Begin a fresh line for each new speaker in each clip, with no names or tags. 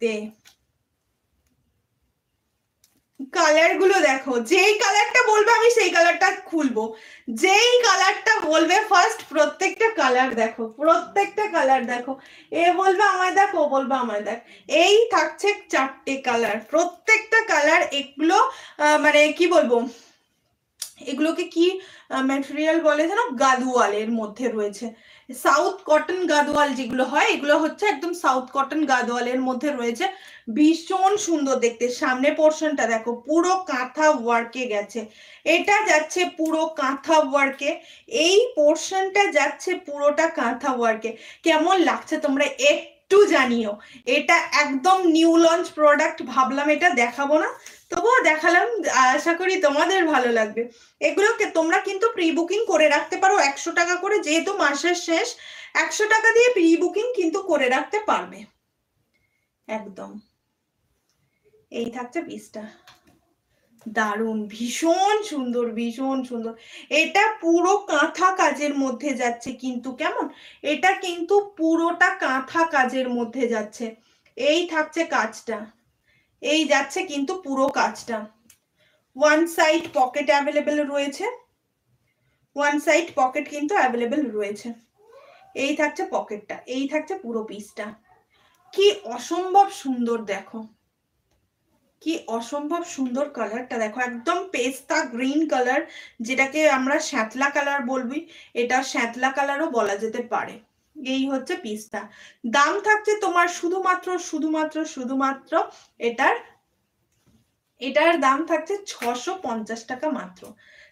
দেখতে। কালার গুলো দেখো, যেই কালারটা বলবে আমি সেই কালারটা খুলবো, যেই কালারটা বলবে ফার্স্ট। প্রত্যেকটা কালার দেখো, প্রত্যেকটা কালার দেখো। এ বলবে আমায় দেখ, ও বলবে আমায় দেখ। এই থাকছে 4টে কালার, প্রত্যেকটা কালার। এগুলো মানে কি বলবো, এগুলোকে কি ম্যাটেরিয়াল বলে যেন, গাদোয়ালের মধ্যে রয়েছে। সাউথ কটন গাদোয়াল যেগুলো হয়, এগুলো হচ্ছে একদম সাউথ কটন গাদোয়ালের মধ্যে রয়েছে। ভীষণ সুন্দর দেখতে। সামনে পোর্শনটা দেখো, পুরো কাঁথা ওয়ার্কে গেছে। এটা যাচ্ছে পুরো কাঁথা ওয়ার্কে, এই পোর্শনটা যাচ্ছে পুরোটা কাঁথা ওয়ার্কে। কেমন লাগছে তোমরা একটু জানিও। এটা একদম নিউ লঞ্চ প্রোডাক্ট, ভাবলাম এটা দেখাবো না, তবুও দেখালাম। আশা করি তোমাদের ভালো লাগবে। এগুলোকে তোমরা কিন্তু প্রি বুকিং করে রাখতে পারো 100 টাকা করে, যেহেতু মাসের শেষ। 100 টাকা দিয়ে প্রি বুকিং কিন্তু করে রাখতে পারবে একদম। এই থাকছে পিসটা, দারুণ, ভীষণ সুন্দর, ভীষণ সুন্দর। এটা পুরো কাঁথা কাজের মধ্যে যাচ্ছে কিন্তু, কেমন, এটা কিন্তু পুরোটা কাঁথা কাজের মধ্যে যাচ্ছে। এই থাকছে কাজটা, এই যাচ্ছে কিন্তু পুরো কাজটা। ওয়ান সাইড পকেট অ্যাভেলেবেল রয়েছে, ওয়ান সাইড পকেট কিন্তু অ্যাভেলেবেল রয়েছে। এই থাকছে পকেটটা, এই থাকছে পুরো পিসটা। কি অসম্ভব সুন্দর দেখো, কি অসম্ভব সুন্দর। কালারটা দেখো, একদম পেস্তা গ্রিন কালার, যেটাকে আমরা শ্যাতলা কালার বলবি, এটা শ্যাতলা কালারও বলা যেতে পারে। এই হচ্ছে পিসটা। দাম থাকছে তোমার শুধুমাত্র শুধুমাত্র শুধুমাত্র এটার দাম থাকছে 650 টাকা মাত্র।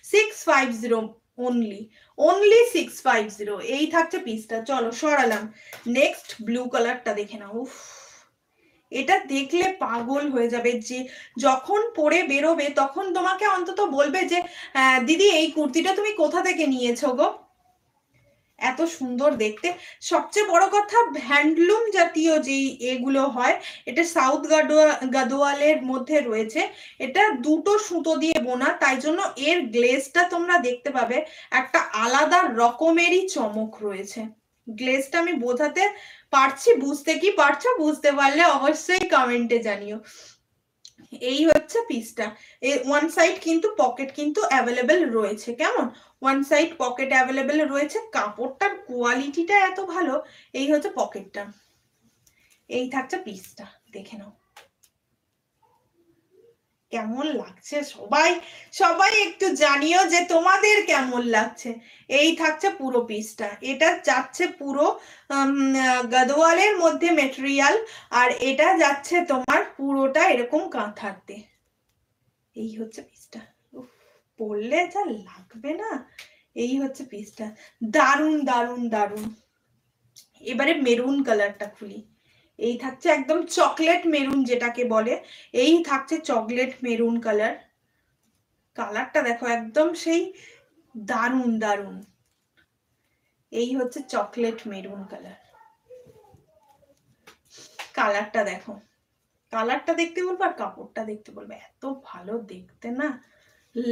650 অনলি, অনলি 650। এই থাকছে পিসটা। চলো সরালাম। নেক্সট ব্লু কালারটা দেখে নাও। উফ, এটা দেখলে পাগল হয়ে যাবে। যে যখন পরে বেরোবে তখন তোমাকে অন্তত বলবে যে দিদি এই কুর্তিটা তুমি কোথা থেকে নিয়েছো গো। এত সুন্দর দেখতে। সবচেয়ে বড় কথা, হ্যান্ডলুম জাতীয় যেই এগুলো হয়, এটা সাউথ গাদোয়ালের মধ্যে রয়েছে। এটা দুটো সুতো দিয়ে বোনা, তাই জন্য এর গ্লেজটা তোমরা দেখতে পাবে একটা আলাদা রকমেরই চমক রয়েছে। গ্লেজটা আমি বোঝাতে পারছি? বুঝতে কি পারছো? বুঝতে পারলে অবশ্যই কমেন্টে জানিও। এই হচ্ছে পিসটা। ওয়ান সাইড কিন্তু পকেট কিন্তু অ্যাভেলেবেল রয়েছে, কেমন, ওয়ান সাইড পকেট অ্যাভেলেবেল রয়েছে। কাপড়টার কোয়ালিটিটা এত ভালো। এই হচ্ছে পকেটটা, এই থাকছে পিসটা, দেখে নাও কেমন লাগছে। সবাই সবাই একটু জানিও যে তোমাদের কেমন লাগছে। এই থাকছে পুরো পিসটা। এটা যাচ্ছে পুরো গাদোয়ালের মধ্যে মেটেরিয়াল, আর এটা যাচ্ছে তোমার পুরোটা এরকম কাঁথাতে। এই হচ্ছে পিসটা। পরলে যা লাগবে না। এই হচ্ছে পিসটা, দারুন দারুন দারুন। এবারে মেরুন কালারটা খুলি। এই থাকছে একদম চকলেট মেরুন যেটাকে বলে, এই থাকছে চকলেট মেরুন কালার। কালারটা দেখো, একদম সেই দারুন দারুন। এই হচ্ছে চকলেট মেরুন কালার। কালারটা দেখো, কালারটা দেখতে বলবো আর কাপড়টা দেখতে বলবো, এত ভালো দেখতে না,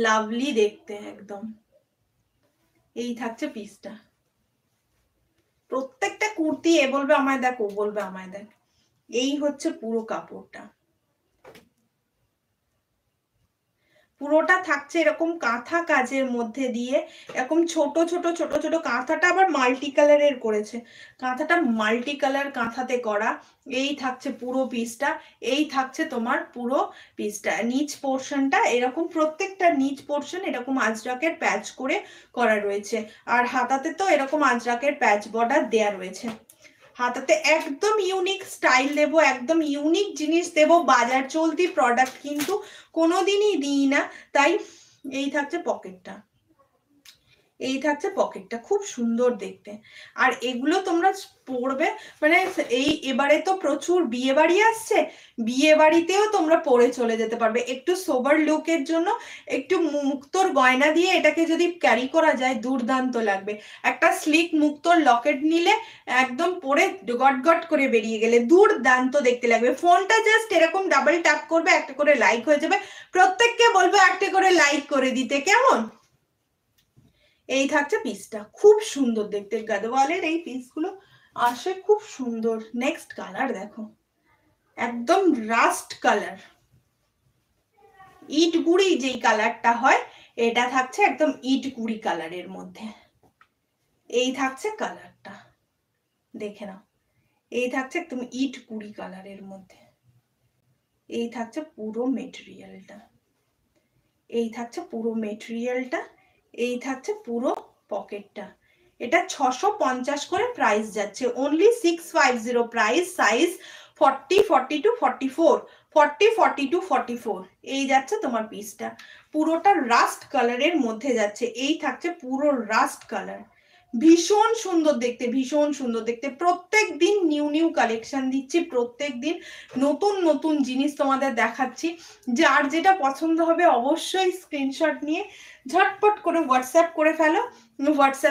লাভলি দেখতে একদম। এই থাকছে পিসটা। প্রত্যেকটা কুর্তি এ বলবে আমায় দেখ, ও বলবে আমায় দেখ। এই হচ্ছে পুরো কাপড়টা, পুরোটা থাকছে এরকম কাঁথা কাজের মধ্যে দিয়ে। এরকম ছোট ছোট ছোট ছোট, কাঁথাটা আবার মাল্টি কালারের করেছে, কাঁথাটা মাল্টি কালার কাঁথাতে করা। এই থাকছে পুরো পিসটা, এই থাকছে তোমার পুরো পিসটা। নিচ পোর্শনটা এরকম, প্রত্যেকটা নিচ পোর্শন এরকম আজরাকের প্যাচ করে করা রয়েছে। আর হাতাতে তো এরকম আজরাকের প্যাচ বর্ডার দেয়া রয়েছে। হাতাতে একদম ইউনিক স্টাইল দেবো, একদম ইউনিক জিনিস দেবো। বাজার চলতি প্রোডাক্ট কিন্তু কোনোদিনই দিই না। তাই এই থাকছে পকেটটা, এই থাকছে পকেটটা, খুব সুন্দর দেখতে। আর এগুলো তোমরা পরবে মানে, এই এবারে তো প্রচুর বিয়ে বাড়ি আসছে, বিয়ে বাড়িতেও তোমরা পরে চলে যেতে পারবে। একটু সোবার লুকের জন্য একটু মুক্তোর গয়না দিয়ে এটাকে যদি ক্যারি করা যায়, দুর্দান্ত লাগবে। একটা স্লিক মুক্তোর লকেট নিলে একদম পরে গট গট করে বেরিয়ে গেলে দুর্দান্ত দেখতে লাগবে। ফোনটা জাস্ট এরকম ডাবল ট্যাপ করবে, একটা করে লাইক হয়ে যাবে। প্রত্যেককে বলবো একটা করে লাইক করে দিতে, কেমন। এই থাকছে পিসটা, খুব সুন্দর দেখতে। গাদোয়ালের এই পিসগুলো আসে খুব সুন্দর। নেক্সট কালার দেখো, একদম রাস্ট কালার, ইট গুড়ি যেই কালারটা হয় এটা থাকছে একদম ইট গুড়ি কালারের মধ্যে। এই থাকছে কালারটা, দেখে নাও, এই থাকছে একদম ইট গুড়ি কালারের মধ্যে। এই থাকছে পুরো মেটেরিয়ালটা, এই থাকছে পুরো মেটেরিয়ালটা, এই থাকছে পুরো পকেটটা। এটা 650 করে প্রাইস যাচ্ছে, অনলি 650 প্রাইস। সাইজ 40, 42, 44, 40, 42, 44 এই যাচ্ছে তোমার পিসটা। পুরোটা রাস্ট কালারের মধ্যে যাচ্ছে, এই থাকছে পুরো রাস্ট কালার। ভীষণ সুন্দর দেখতে, ভীষণ সুন্দর দেখতে। প্রত্যেক দিন নিউ নিউ কালেকশন দিচ্ছি, প্রত্যেক দিন নতুন নতুন জিনিস তোমাদের দেখাচ্ছি। যার যেটা পছন্দ হবে অবশ্যই স্ক্রিনশট নিয়ে ঝটপট করে হোয়াটসঅ্যাপ করে ফেলো। হোয়াটসঅ্যাপ